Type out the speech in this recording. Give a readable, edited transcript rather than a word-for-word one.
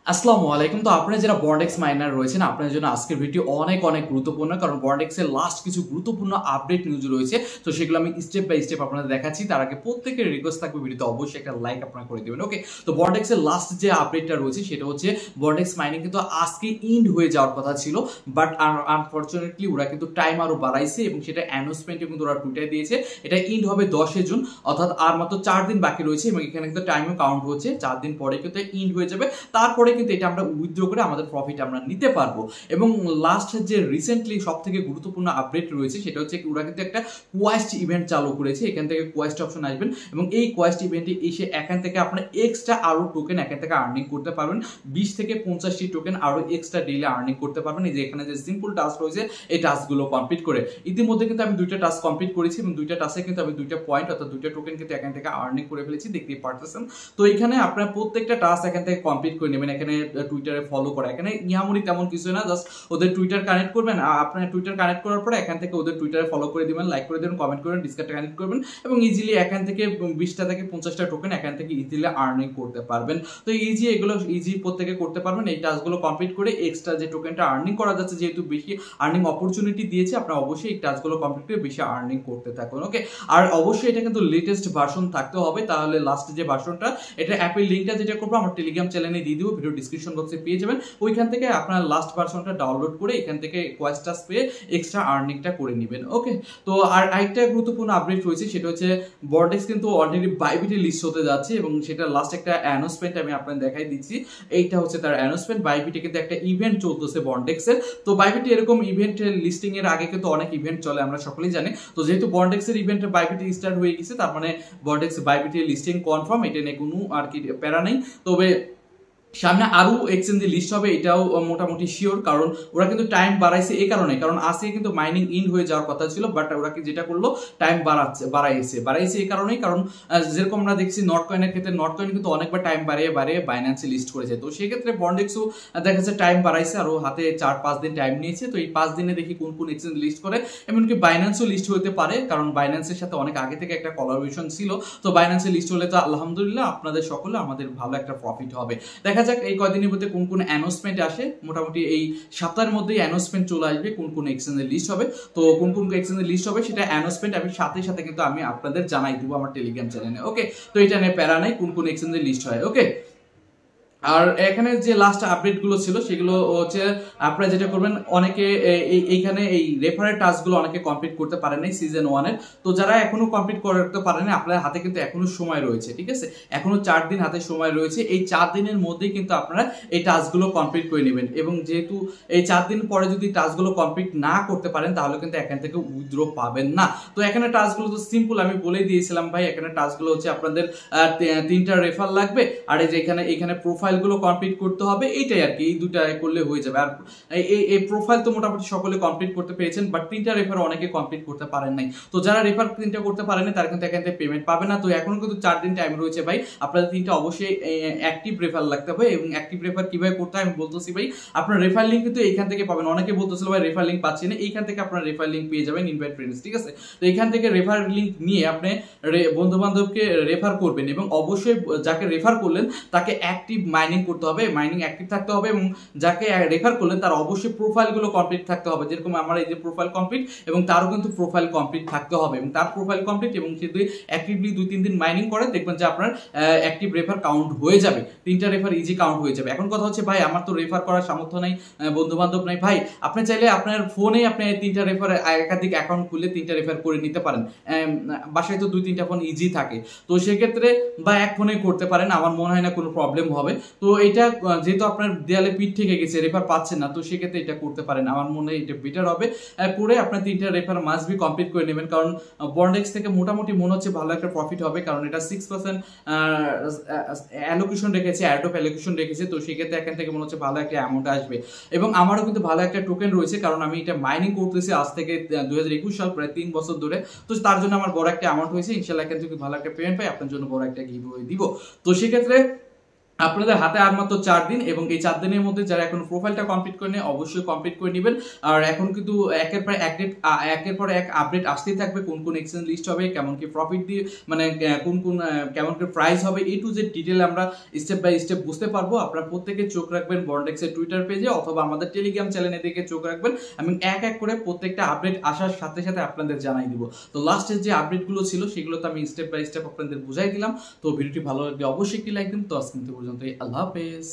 আসসালামু আলাইকুম। তো আপনারা যারা বন্ডেক্স মাইনার রয়েছেন আপনাদের জন্য আজকের ভিডিও অনেক অনেক গুরুত্বপূর্ণ, কারণ বন্ডেক্সের লাস্ট কিছু গুরুত্বপূর্ণ আপডেট নিউজ রয়েছে। তো সেগুলো আমি স্টেপ বাই স্টেপ আপনাদের দেখাচ্ছি। তার আগে প্রত্যেকের রিকোয়েস্ট থাকবে ভিডিওতে অবশ্যই একটা লাইক আপনারা করে দেবেন। ওকে, তো বন্ডেক্সের লাস্ট যে আপডেটটা রয়েছে সেটা হচ্ছে বন্ডেক্স মাইনিং কিন্তু আজকে ইন্ড হয়ে যাওয়ার কথা ছিল, বাট আনফরচুনেটলি ওরা কিন্তু টাইম আরো বাড়াইছে এবং সেটা অ্যানাউন্সমেন্টে কিন্তু ওরা টুইটার দিয়েছে। এটা ইন্ড হবে 10 জুন, অর্থাৎ আর মাত্র 4 দিন বাকি রয়েছে এবং এখানে কিন্তু টাইমও কাউন্ট হচ্ছে। 4 দিন পরে কিন্তু ইন্ড হয়ে যাবে, তারপরে কিন্তু এটা আমরা উইথড্র করে আমাদের প্রফিট আমরা নিতে পারবো। এবং লাস্ট যে রিসেন্টলি সব থেকে গুরুত্বপূর্ণ আপডেট রয়েছে সেটা হচ্ছে ওরা কিন্তু একটা কোয়েস্ট ইভেন্ট চালু করেছে। এখান থেকে কোয়েস্ট অপশন আসবেন এবং এই কোয়েস্ট ইভেন্টে এসে এখান থেকে আপনার এক্সট্রা আরো টোকেন এখান থেকে আর্নিং করতে পারবেন। 20 থেকে 50টি টোকেন আরো এক্সট্রা ডেইলি আর্নিং করতে পারবেন। এই যে এখানে যে সিম্পল টাস্ক রয়েছে এই টাস্কগুলো কমপ্লিট করে ইতিমধ্যে কিন্তু আমি 2টা টাস্ক কমপ্লিট করেছি এবং 2টা টাস্কে কিন্তু আমি 2টা পয়েন্ট অর্থাৎ 2টা টোকেন কিন্তু এখান থেকে আর্নিং করে ফেলেছি, দেখতেই পারতেছেন। তো এখানে আপনার প্রত্যেকটা টাস্ক এখান থেকে কমপ্লিট করে নেবেন। এখানে টুইটারে ফলো করা, এখানে ইয়ামুরি তেমন কিছু না, জাস্ট ওদের টুইটার কানেক্ট করবেন। আপনার টুইটার কানেক্ট করার পরে এখান থেকে ওদের টুইটারে ফলো করে দিবেন, লাইক করে দেবেন, কমেন্ট করবেন, ডিসকার্ডটা কানেক্ট করবেন এবং ইজিলি এখান থেকে 20টা থেকে 50টা টোকেন এখান থেকে ইজিলি আর্নিং করতে পারবেন। তো ইজি, এগুলো ইজি প্রত্যেকে করতে পারবেন। এই টাস্কগুলো কমপ্লিট করে এক্সট্রা যে টোকেনটা আর্নিং করা যাচ্ছে, যেহেতু বেশি আর্নিং অপরচুনিটি দিয়েছে, আপনারা অবশ্যই এই টাস্কগুলো কমপ্লিট করে বেশি আর্নিং করতে থাকুন। ওকে, আর অবশ্যই এটা কিন্তু লেটেস্ট ভার্সন থাকতে হবে, তাহলে লাস্ট যে ভার্সনটা এটা অ্যাপের লিঙ্কটা যেটা করবো আমার টেলিগ্রাম চ্যানেলে দিয়ে দিব, ভিডিও ডিসক্রিপশন বক্সে পেয়ে যাবেন। ওইখান থেকে আপনার লাস্ট ভার্সনটা ডাউনলোড করে এখান থেকে কোয়েস্টাস পেয়ে এক্সট্রা আর্নিংটা করে নেবেন। ওকে, তো আর আরেকটা গুরুত্বপূর্ণ আপডেট রয়েছে সেটা হচ্ছে বন্ডেক্স কিন্তু অলরেডি বাইবিটে লিস্ট হতে যাচ্ছে এবং সেটা লাস্ট একটা অ্যানাউন্সমেন্ট আমি আপনাদের দেখাই দিচ্ছি। এইটা হচ্ছে তার অ্যানাউন্সমেন্ট। বাইবিটে কিন্তু একটা ইভেন্ট চলতেছে বন্ডেক্সের। তো বাইবিটে এরকম ইভেন্ট লিস্টিং এর আগে কিন্তু অনেক ইভেন্ট চলে, আমরা সকলেই জানি। তো যেহেতু বন্ডেক্সের ইভেন্ট বাইবিটে স্টার্ট হয়ে গেছে, তার মানে বন্ডেক্স বাইবিটে লিস্টিং কনফার্ম, এটা নিয়ে কোনো আর কি প্যারা নেই। তবে সামনে আরো এক্সচেঞ্জ লিস্ট হবে, এটাও মোটামুটি শিওর, কারণ ওরা কিন্তু টাইম বাড়াইছে এই কারণে, কারণ আজকে কিন্তু মাইনিং ইন হয়ে যাওয়ার কথা ছিল, বাট ওরা কি যেটা করলো টাইম বাড়াইছে এই কারণেই, কারণ যেরকম আমরা দেখছি নট কয়েনের ক্ষেত্রে নট কয়েন কিন্তু অনেকবার টাইম বাড়িয়ে বাইন্যান্সে লিস্ট করেছে। তো সেক্ষেত্রে বন্ডেক্সও দেখা যাচ্ছে টাইম বাড়াইছে, আরো হাতে 4-5 দিন টাইম নিয়েছে। তো এই 5 দিনে দেখি কোন কোন এক্সচেঞ্জ লিস্ট করে, এমনকি বাইন্যান্সও লিস্ট হতে পারে, কারণ বাইন্যান্সের সাথে অনেক আগে থেকে একটা কোলাবোরেশন ছিল। তো বাইন্যান্সে লিস্ট হলে তো আলহামদুলিল্লাহ আপনাদের সকলে আমাদের ভালো একটা প্রফিট হবে। দেখা যাক এই কয়দিনের মধ্যে কোন কোন অ্যানাউন্সমেন্ট আসে। মোটামুটি এই সপ্তাহের মধ্যেই অ্যানাউন্সমেন্ট চলে আসবে কোন কোন এক্সচেঞ্জের লিস্ট হবে। তো কোন কোন এক্সচেঞ্জের লিস্ট হবে সেটা অ্যানাউন্সমেন্ট আমি সাথে সাথে কিন্তু আমি আপনাদের জানাই দিব আমার টেলিগ্রাম চ্যানেলে। ওকে, তো এটা নিয়ে প্যারা নাই কোন কোন এক্সচেঞ্জের লিস্ট হয়। ওকে, আর এখানে যে লাস্ট আপডেট গুলো ছিল সেগুলো হচ্ছে আপনারা যেটা করবেন, অনেকে এইখানে এই রেফারের টাস্কগুলো অনেকে কমপ্লিট করতে পারেন নাই সিজন 1-এর। তো যারা এখনো কমপ্লিট করতে পারেন না, আপনার হাতে কিন্তু এখনো সময় রয়েছে, ঠিক আছে? এখনো 4 দিন হাতে সময় রয়েছে। এই 4 দিনের মধ্যেই কিন্তু আপনারা এই টাস্কগুলো কমপ্লিট করে নেবেন এবং যেহেতু এই 4 দিন পরে যদি টাস্কগুলো কমপ্লিট না করতে পারেন তাহলে কিন্তু এখান থেকে উইথড্র পাবেন না। তো এখানে টাস্কগুলো তো সিম্পল, আমি বলেই দিয়েছিলাম ভাই। এখানে টাস্কগুলো হচ্ছে আপনাদের 3টা রেফার লাগবে, আর এই যে এখানে প্রোফাইল গুলো কমপ্লিট করতে হবে, এইটাই আর কি। এই দুটা করলে হয়ে যাবে। আর এই প্রোফাইল তো মোটামুটি সকলে কমপ্লিট করতে পেরেছেন, বাট 3টা রেফার অনেকে কমপ্লিট করতে পারেন নাই। তো যারা রেফার 3টা করতে পারেন না তারা কিন্তু এখান থেকে পেমেন্ট পাবে না। তো এখনো কিন্তু 4 দিন টাইম রয়েছে ভাই। আপনাদের 3টা অবশ্যই অ্যাক্টিভ রেফার লাগতে হবে এবং অ্যাক্টিভ রেফার কিভাবে করতে হয় আমি বলতেছি ভাই। আপনার রেফার লিংক কিন্তু এইখান থেকে পাবেন। অনেকে বলতেছিল ভাই রেফার লিংক পাচ্ছি না, এইখান থেকে আপনার রেফার লিংক পেয়ে যাবেন, ইনভাইট ফ্রেন্ডস, ঠিক আছে? তো এখান থেকে রেফার লিংক নিয়ে আপনি বন্ধু বান্ধবকে রেফার করবেন এবং অবশ্যই যাকে রেফার করলেন তাকে অ্যাক্টিভ মাইনিং করতে হবে, মাইনিং অ্যাক্টিভ থাকতে হবে এবং যাকে রেফার করলেন তার অবশ্যই প্রোফাইলগুলো কমপ্লিট থাকতে হবে। যেরকম আমার এই যে প্রোফাইল কমপ্লিট এবং তারও কিন্তু প্রোফাইল কমপ্লিট থাকতে হবে এবং তার প্রোফাইল কমপ্লিট এবং সে যদি অ্যাক্টিভলি 2-3 দিন মাইনিং করে দেখবেন যে আপনার অ্যাক্টিভ রেফার কাউন্ট হয়ে যাবে। 3টা রেফার ইজি কাউন্ট হয়ে যাবে। এখন কথা হচ্ছে ভাই আমার তো রেফার করার সামর্থ্য নাই, বন্ধু বান্ধব নাই। ভাই আপনি চাইলে আপনার ফোনেই আপনি 3টা রেফার একাধিক অ্যাকাউন্ট খুলে 3টা রেফার করে নিতে পারেন। বাসায় তো 2-3টা ফোন ইজি থাকে, তো সেক্ষেত্রে বা এক ফোনে করতে পারেন, আমার মনে হয় না কোনো প্রবলেম হবে। তো এটা যেহেতু আপনার দেয়ালে পিঠ থেকে গেছে, রেফার পাচ্ছেন না, তো সেক্ষেত্রে এটা করতে পারেন। আমার মনে হয় এটা বেটার হবে। করে আপনার 3টা রেফার মাস্ট বি কমপ্লিট করে নেবেন, কারণ বন্ডেক্স থেকে মোটামুটি মনে হচ্ছে ভালো একটা প্রফিট হবে, কারণ এটা 6% অ্যালোকেশন রেখেছে, অ্যাডোপ অ্যালোকেশন রেখেছে। তো সেক্ষেত্রে এখান থেকে মনে হচ্ছে ভালো একটা অ্যামাউন্ট আসবে এবং আমারও কিন্তু ভালো একটা টোকেন রয়েছে, কারণ আমি এটা মাইনিং করতেছি আজ থেকে 2021 সাল, প্রায় 3 বছর ধরে। তো তার জন্য আমার বড় একটা অ্যামাউন্ট হয়েছে। ইনশাআল্লাহ এখান থেকে ভালো একটা পেমেন্ট পাই, আপনার জন্য বড় একটা গিভঅ্যাওয়ে দিব। তো সেক্ষেত্রে আপনাদের হাতে আর মাত্র 4 দিন, এবং এই 4 দিনের মধ্যে যারা এখন প্রোফাইলটা কমপ্লিট করেনি অবশ্যই কমপ্লিট করে নেবেন। আর এখন কিন্তু একের পর এক আপডেট আসতেই থাকবে, কোন কোন এক্সচেঞ্জ লিস্ট হবে, কেমন কি প্রফিট দিয়ে মানে কেমন কি প্রাইস হবে, এ টু জেড ডিটেল আমরা স্টেপ বাই স্টেপ বুঝতে পারবো। আপনারা প্রত্যেকে চোখ রাখবেন বন্ডেক্সের টুইটার পেজে অথবা আমাদের টেলিগ্রাম চ্যানেলে দিকে চোখ রাখবেন। আমি এক এক করে প্রত্যেকটা আপডেট আসার সাথে সাথে আপনাদের জানাই দিব। তো লাস্টের যে আপডেটগুলো ছিল সেগুলো তো আমি স্টেপ বাই স্টেপ আপনাদের বুঝাই দিলাম। তো ভিডিওটি ভালো লাগলে অবশ্যই একটি লাইক দিন। তো আজকে পর্যন্ত আল্লাহ হাফেজ।